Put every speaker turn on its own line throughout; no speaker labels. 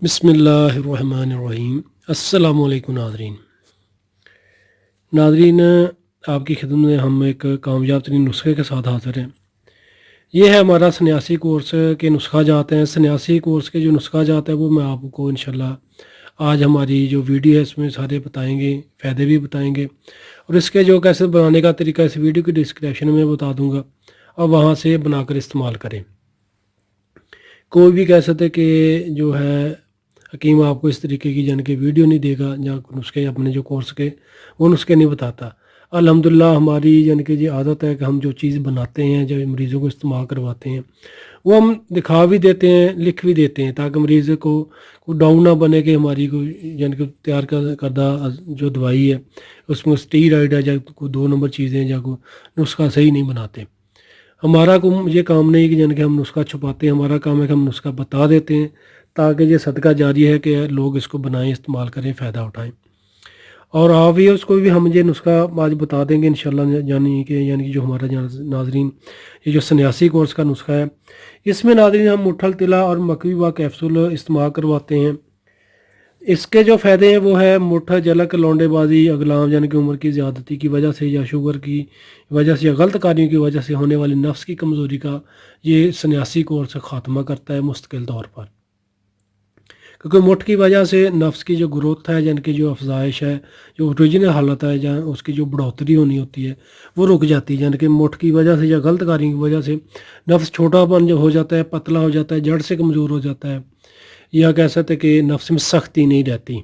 बिस्मिल्लाहिर्रहमानिर्रहीम। अस्सलामु अलैकुम नाज़रीन, आपकी खिदमत में हम एक कामयाब तरीन नुस्खे के साथ हाज़िर हैं। ये है हमारा सन्यासी कोर्स के नुस्खा जात हैं। सन्यासी कोर्स के जो नुस्खा जात है वो मैं आपको इंशाल्लाह आज हमारी जो वीडियो है इसमें सारे बताएंगे, फ़ायदे भी बताएंगे और इसके जो कैसे बनाने का तरीका इस वीडियो की डिस्क्रिप्शन में बता दूँगा और वहाँ से बनाकर इस्तेमाल करें। कोई भी कह सकते कि जो है हकीम आपको इस तरीके की यानी कि वीडियो नहीं देगा या नुस्खे अपने जो कोर्स के वो नुस्खे नहीं बताता। अल्हम्दुलिल्लाह हमारी यानी कि ये आदत है कि हम जो चीज़ बनाते हैं, जो मरीज़ों को इस्तेमाल करवाते हैं, वो हम दिखा भी देते हैं, लिख भी देते हैं ताकि मरीज़ को डाउन ना बने कि हमारी कोई यानी कि तैयार करदा जो दवाई है उसमें स्टीरॉइड है या कोई 2 नंबर चीज़ें या कोई नुस्खा सही नहीं बनाते। हमारा ये काम नहीं कि यानी कि हम नुस्खा छुपाते हैं, हमारा काम है कि हम नुस्खा बता देते हैं ताकि ये सदका जारी है कि लोग इसको बनाएं, इस्तेमाल करें, फ़ायदा उठाएं। और आप भी उसको भी हम ये नुस्खा आज बता देंगे इंशाल्लाह। यानी कि जो हमारा नाजरीन ये जो सन्यासी कोर्स का नुस्खा है, इसमें नाजरीन हम मुठल तिला और मकवी व कैप्सूल इस्तेमाल करवाते हैं। इसके जो फ़ायदे हैं वो है मुठ झलक, लौंडेबाजी, अगलाम यानी कि उम्र की ज़्यादती की वजह से या शुगर की वजह से या गलत कार्यों की वजह से होने वाली नफ्स की कमज़ोरी का ये सन्यासी कोर्स ख़ात्मा करता है मुस्तकिल तौर पर। क्योंकि मुठ की वजह से नफ्स की जो ग्रोथ है यानी कि जो अफजाइश है, जो ओरिजिनल हालत है जहाँ उसकी जो बढ़ोतरी होनी होती है वो रुक जाती है। यानी कि मुठ की वजह से या गलत कार्यों की वजह से नफ्स छोटापन जो हो जाता है, पतला हो जाता है, जड़ से कमज़ोर हो जाता है, या कह सकते हैं कि नफ्स में सख्ती नहीं रहती।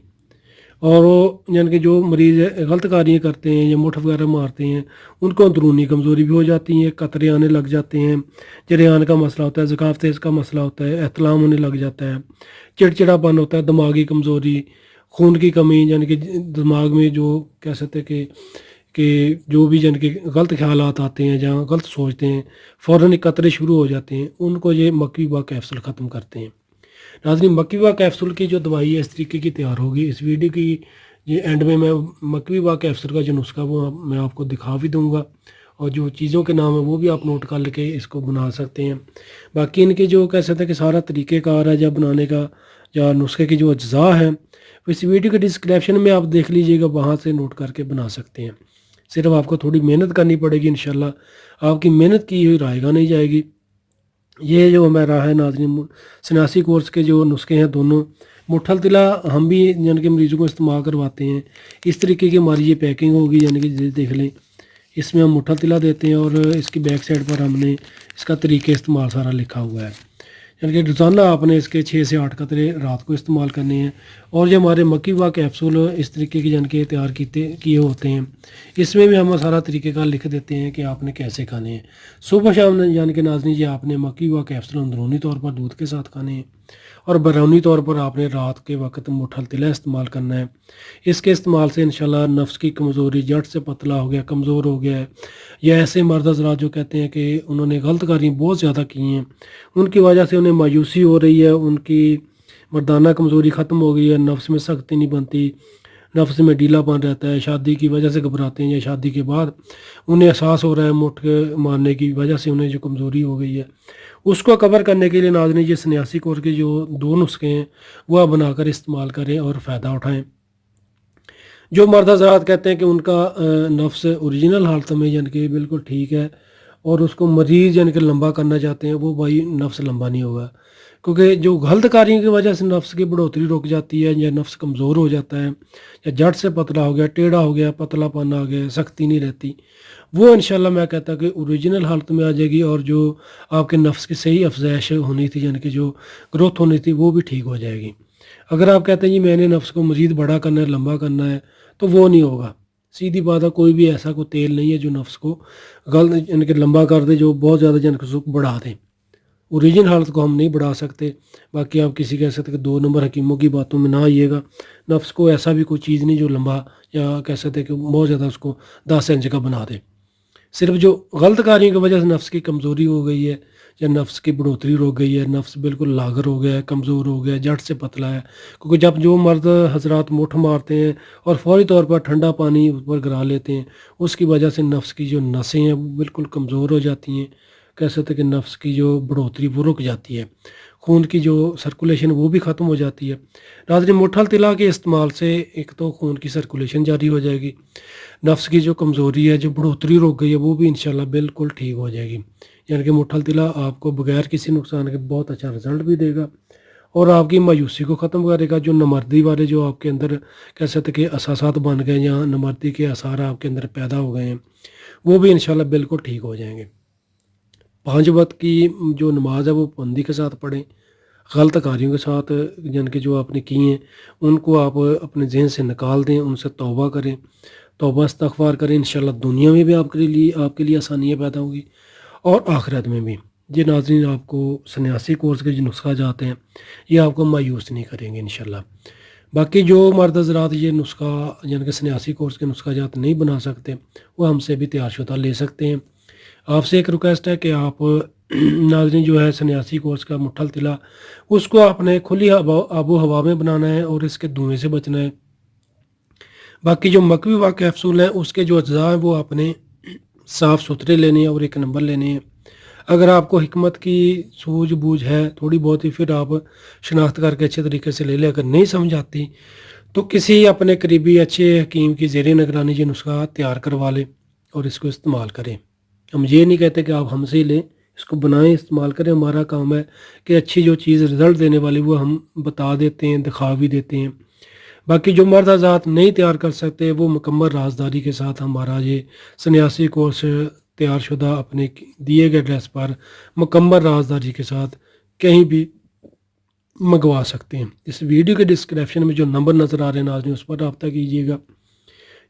और वो यानी कि जो मरीज़ गलत कार्य करते हैं या मुठ वगैरह मारते हैं उनको अंदरूनी कमज़ोरी भी हो जाती है, कतरे आने लग जाते हैं, जरियान का मसला होता है, ज़काफ़तेज़ का मसला होता है, एहतलाम होने लग जाता है, चिड़चिड़ापन होता है, दिमागी कमज़ोरी, खून की कमी यानी कि दिमाग में जो कह सकते हैं कि जो भी यानी कि गलत ख़्यालात आते हैं, जहाँ गलत सोचते हैं, फ़ौरन ही कतरे शुरू हो जाते हैं, उनको ये मकवी व कैप्सूल ख़त्म करते हैं। नाज़रीन, मकवी कैप्सूल की जो दवाई है इस तरीके की तैयार होगी। इस वीडियो की ये एंड में मैं मकवी कैप्सूल का जो नुस्खा वो मैं आपको दिखा भी दूंगा और जो चीज़ों के नाम है वो भी आप नोट कर लेके इसको बना सकते हैं। बाकी इनके जो कह सकते हैं कि सारा तरीक़ेकार है जब बनाने का या नुस्खे की जो अज्जा हैं वो इस वीडियो के डिस्क्रिप्शन में आप देख लीजिएगा, वहाँ से नोट करके बना सकते हैं। सिर्फ आपको थोड़ी मेहनत करनी पड़ेगी, इंशाल्लाह आपकी मेहनत की हुई रायगा नहीं जाएगी। ये जो हमारा है नाज़रीन सन्यासी कोर्स के जो नुस्खे हैं दोनों, मुठल तिला हम भी यानी कि मरीज़ों को इस्तेमाल करवाते हैं। इस तरीके की हमारी ये पैकिंग होगी, यानी कि देख लें इसमें हम मुठल तिला देते हैं और इसकी बैक साइड पर हमने इसका तरीके इस्तेमाल सारा लिखा हुआ है। यानी कि रोज़ाना आपने इसके 6 से 8 कतरे रात को इस्तेमाल करने हैं। और जो हमारे मक्की व कैप्सूल इस तरीके की यानी कि तैयार किए होते हैं, इसमें भी हम सारा तरीके का लिख देते हैं कि आपने कैसे खाने हैं। सुबह शाम यानी कि नाज़रीन जी आपने मक्की व कैप्सूल अंदरूनी तौर पर दूध के साथ खाने हैं और बैरूनी तौर पर आपने रात के वक्त मुठल तिला इस्तेमाल करना है। इसके इस्तेमाल से इंशाल्लाह नफ्स की कमज़ोरी, जड़ से पतला हो गया, कमज़ोर हो गया है, या ऐसे मर्द हज़रात जो कहते हैं कि उन्होंने गलत कार्य बहुत ज़्यादा किए हैं, उनकी वजह से उन्हें मायूसी हो रही है, उनकी मर्दाना कमज़ोरी ख़त्म हो गई है, नफ्स में सख्ती नहीं बनती, नफ्स में ढीलापन रहता है, शादी की वजह से घबराते हैं या शादी के बाद उन्हें एहसास हो रहा है मुठ के मारने की वजह से उन्हें जो कमज़ोरी हो गई है, उसको कवर करने के लिए नाज़रीन ये सन्यासी कोर्स के जो 2 नुस्खे हैं वो आप बनाकर इस्तेमाल करें और फ़ायदा उठाएँ। जो मर्द हज़रात कहते हैं कि उनका नफ्स ओरिजिनल हालत में यानी कि बिल्कुल ठीक है और उसको मरीज़ यानी कि लंबा करना चाहते हैं, वो भाई नफ्स लंबा नहीं होगा। क्योंकि जो गलत कार्यों की वजह से नफ्स की बढ़ोतरी रुक जाती है या नफ्स कमज़ोर हो जाता है या जड़ से पतला हो गया, टेढ़ा हो गया, पतलापन आ गया, सख्ती नहीं रहती, वो इंशाल्लाह मैं कहता कि ओरिजिनल हालत में आ जाएगी और जो आपके नफ्स की सही अफजाइश होनी थी यानी कि जो ग्रोथ होनी थी वो भी ठीक हो जाएगी। अगर आप कहते हैं जी मैंने नफ्स को मज़ीद बड़ा करना है, लंबा करना है, तो वो नहीं होगा। सीधी बात है, कोई भी ऐसा कोई तेल नहीं है जो नफ्स को गलत यानी कि लंबा कर दे, जो बहुत ज़्यादा यानी कि उसको बढ़ा दे। ओरिजिनल हालत को हम नहीं बढ़ा सकते। बाकी आप किसी कह सकते कि 2 नंबर हकीमों की बातों में ना आइएगा। नफ्स को ऐसा भी कोई चीज़ नहीं जो लंबा या कह सकते कि बहुत ज़्यादा उसको 10 इंच का बना दे। सिर्फ जो गलत कार्यों की वजह से नफ्स की कमज़ोरी हो गई है या नफ्स की बढ़ोतरी रुक गई है, नफ्स बिल्कुल लागर हो गया है, कमज़ोर हो गया है, जड़ से पतला है। क्योंकि जब जो मर्द हज़रात मुठ मारते हैं और फ़ौरी तौर पर ठंडा पानी उस पर गिरा लेते हैं, उसकी वजह से नफ्स की जो नसें हैं वो बिल्कुल कमज़ोर हो जाती हैं। कह सकते हैं कि नफ्स की जो बढ़ोतरी वो रुक जाती है। خون کی جو سرکولیشن وہ بھی ختم ہو جاتی ہے۔ ناظرین مٹھل طلا کے استعمال سے ایک تو خون کی سرکولیشن جاری ہو جائے گی، نفس کی جو کمزوری ہے، جو بڑھوتری روک گئی ہے، وہ بھی انشاءاللہ بالکل ٹھیک ہو جائے گی۔ یعنی کہ مٹھل طلا آپ کو بغیر کسی نقصان کے بہت اچھا رزلٹ بھی دے گا اور آپ کی مایوسی کو ختم کرے گا۔ جو نمردی والے جو آپ کے اندر کہہ سکتے کہ اساسات بن گئے یا نمردی کے آثار آپ کے اندر پیدا ہو گئے ہیں، وہ بھی انشاءاللہ بالکل ٹھیک ہو جائیں گے۔ 5 وقت کی جو نماز ہے وہ پابندی کے ساتھ پڑھیں، غلط کاریوں کے ساتھ یعنی کہ جو آپ نے کی ہیں ان کو آپ اپنے ذہن سے نکال دیں، ان سے توبہ کریں، توبہ استغفار کریں۔ انشاءاللہ دنیا میں بھی آپ کے لیے آسانیاں پیدا ہوگی اور آخرت میں بھی۔ یہ ناظرین آپ کو سنیاسی کورس کے جو نسخہ جاتے ہیں یہ آپ کو مایوس نہیں کریں گے انشاءاللہ۔ باقی جو مرد حضرات یہ نسخہ یعنی کہ سنیاسی کورس کے نسخہ جات نہیں بنا سکتے وہ ہم سے بھی تیار شدہ لے سکتے ہیں۔ آپ سے ایک ریکویسٹ ہے کہ آپ ناظرین جو ہے سنیاسی کورس کا مٹھل طلا اس کو آپ نے کھلی آب و ہوا میں بنانا ہے اور اس کے دھوئیں سے بچنا ہے۔ باقی جو مکوی وا کیپسول ہیں اس کے جو اجزاء ہیں وہ آپ نے صاف ستھرے لینے ہیں اور ایک نمبر لینے ہیں۔ اگر آپ کو حکمت کی سوجھ بوجھ ہے تھوڑی بہت ہی، پھر آپ شناخت کر کے اچھے طریقے سے لے لیں۔ اگر نہیں سمجھ آتی تو کسی اپنے قریبی اچھے حکیم کی زیر نگرانی یہ نسخہ تیار کروا لیں اور اس کو استعمال کریں۔ ہم یہ نہیں کہتے کہ آپ ہم سے ہی لیں، اس کو بنائیں، استعمال کریں۔ ہمارا کام ہے کہ اچھی جو چیز رزلٹ دینے والی وہ ہم بتا دیتے ہیں، دکھا بھی دیتے ہیں۔ باقی جو مرد حضرات نہیں تیار کر سکتے وہ مکمل رازداری کے ساتھ ہمارا یہ سنیاسی کورس تیار شدہ اپنے دیے گئے ایڈریس پر مکمل رازداری کے ساتھ کہیں بھی منگوا سکتے ہیں۔ اس ویڈیو کے ڈسکرپشن میں جو نمبر نظر آ رہے ہیں ناظرین اس پر رابطہ کیجیے گا۔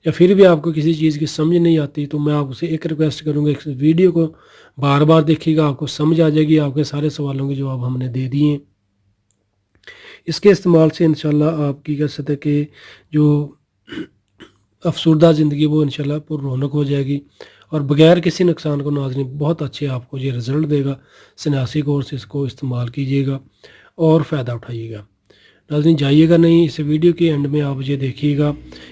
یا پھر بھی آپ کو کسی چیز کی سمجھ نہیں آتی تو میں آپ سے ایک ریکویسٹ کروں گا، اس ویڈیو کو بار بار دیکھیے گا، آپ کو سمجھ آ جائے گی۔ آپ کے سارے سوالوں کے جواب ہم نے دے دیے ہیں۔ اس کے استعمال سے انشاءاللہ آپ کی کہہ سکتے کہ جو افسردہ زندگی وہ انشاءاللہ پر رونق ہو جائے گی اور بغیر کسی نقصان کو ناظرین بہت اچھے آپ کو یہ رزلٹ دے گا۔ سنیاسی کورس اس کو استعمال کیجیے گا اور فائدہ اٹھائیے گا۔ ناظرین جائیے گا نہیں، اس ویڈیو کے اینڈ میں آپ یہ دیکھیے گا،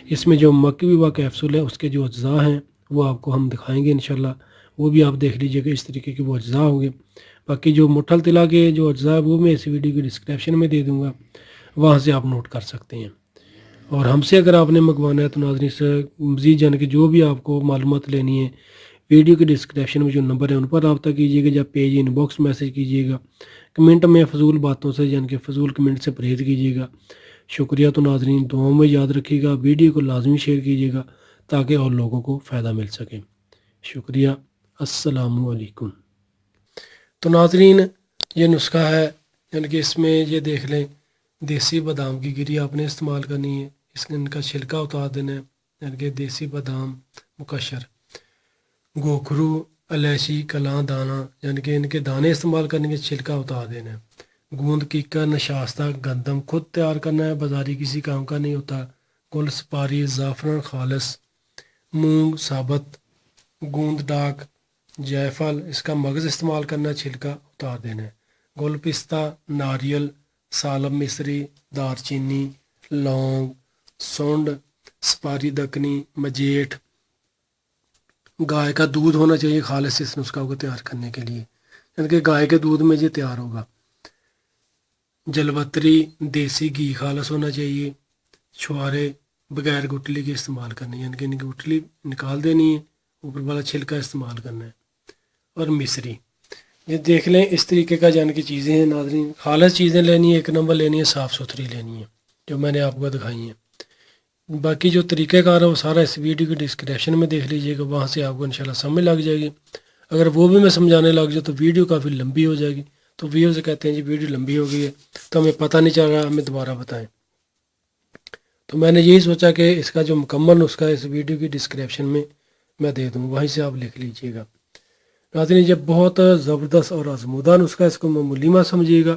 اس میں جو مکوی وا کیپسول ہے اس کے جو اجزاء ہیں وہ آپ کو ہم دکھائیں گے انشاءاللہ، وہ بھی آپ دیکھ لیجیے گا اس طریقے کے وہ اجزاء ہوں گے۔ باقی جو مٹھل طلا کے جو اجزاء وہ میں اس ویڈیو کی ڈسکرپشن میں دے دوں گا، وہاں سے آپ نوٹ کر سکتے ہیں۔ اور ہم سے اگر آپ نے منگوانا ہے تو ناظرین سے مزید جان کے جو بھی آپ کو معلومات لینی ہے ویڈیو کے ڈسکرپشن میں جو نمبر ہے ان پر رابطہ کیجیے گا، یا پیج ان باکس میسج کیجیے گا۔ کمنٹ میں فضول باتوں سے یعنی کہ فضول کمنٹ سے پرہیز کیجیے گا۔ شکریہ۔ تو ناظرین دعاؤں میں یاد رکھیے گا، ویڈیو کو لازمی شیئر کیجیے گا تاکہ اور لوگوں کو فائدہ مل سکے۔ شکریہ۔ السلام علیکم۔ تو ناظرین یہ نسخہ ہے یعنی کہ اس میں یہ دیکھ لیں، دیسی بادام کی گری آپ نے استعمال کرنی ہے، اس ان کا چھلکا اتار دینا ہے، یعنی کہ دیسی بادام مکشر، گوکھرو، الائچی، کلاں دانہ یعنی کہ ان کے دانے استعمال کرنے کے، چھلکا اتار دینا ہے۔ گوند کیکر، نشاستہ، گندم خود تیار کرنا ہے، بازاری کسی کام کا نہیں ہوتا۔ گل سپاری، زعفران خالص، مونگ ثابت، گوند ڈاک، جائفل، اس کا مغز استعمال کرنا ہے، چھلکا اتار دینا ہے۔ گل پستہ، ناریل، سالم مصری، دار چینی، لونگ، سونڈ، سپاری دکنی، مجیٹھ۔ گائے کا دودھ ہونا چاہیے خالص اس نسخہ کو تیار کرنے کے لیے، یعنی کہ گائے کے دودھ میں یہ تیار ہوگا۔ جلوتری، دیسی گھی خالص ہونا چاہیے۔ چھوارے بغیر گٹلی کے استعمال کرنے، یعنی کہ ان کی گٹلی نکال دینی ہے، اوپر والا چھلکا استعمال کرنا ہے۔ اور مصری، یہ دیکھ لیں اس طریقے کا یعنی کہ چیزیں ہیں ناظرین، خالص چیزیں لینی ہیں، ایک نمبر لینی ہے، صاف ستھری لینی ہے جو میں نے آپ کو دکھائی ہیں۔ باقی جو طریقہ کار ہے وہ سارا اس ویڈیو کی ڈسکرپشن میں دیکھ لیجیے گا، وہاں سے آپ کو انشاءاللہ سمجھ لگ جائے گی۔ اگر وہ بھی میں سمجھانے لگ جاؤں تو ویڈیو کافی لمبی ہو جائے گی، تو ویو سے کہتے ہیں جی ویڈیو لمبی ہو گئی ہے تو ہمیں پتہ نہیں چل رہا، ہمیں دوبارہ بتائیں۔ تو میں نے یہی سوچا کہ اس کا جو مکمل نسخہ ہے اس ویڈیو کی ڈسکرپشن میں دے دوں، وہیں سے آپ لکھ لیجیے گا۔ ناظرین یہ بہت زبردست اور آزمودہ نسخہ ہے، اس کو معمولی مت سمجھیے گا۔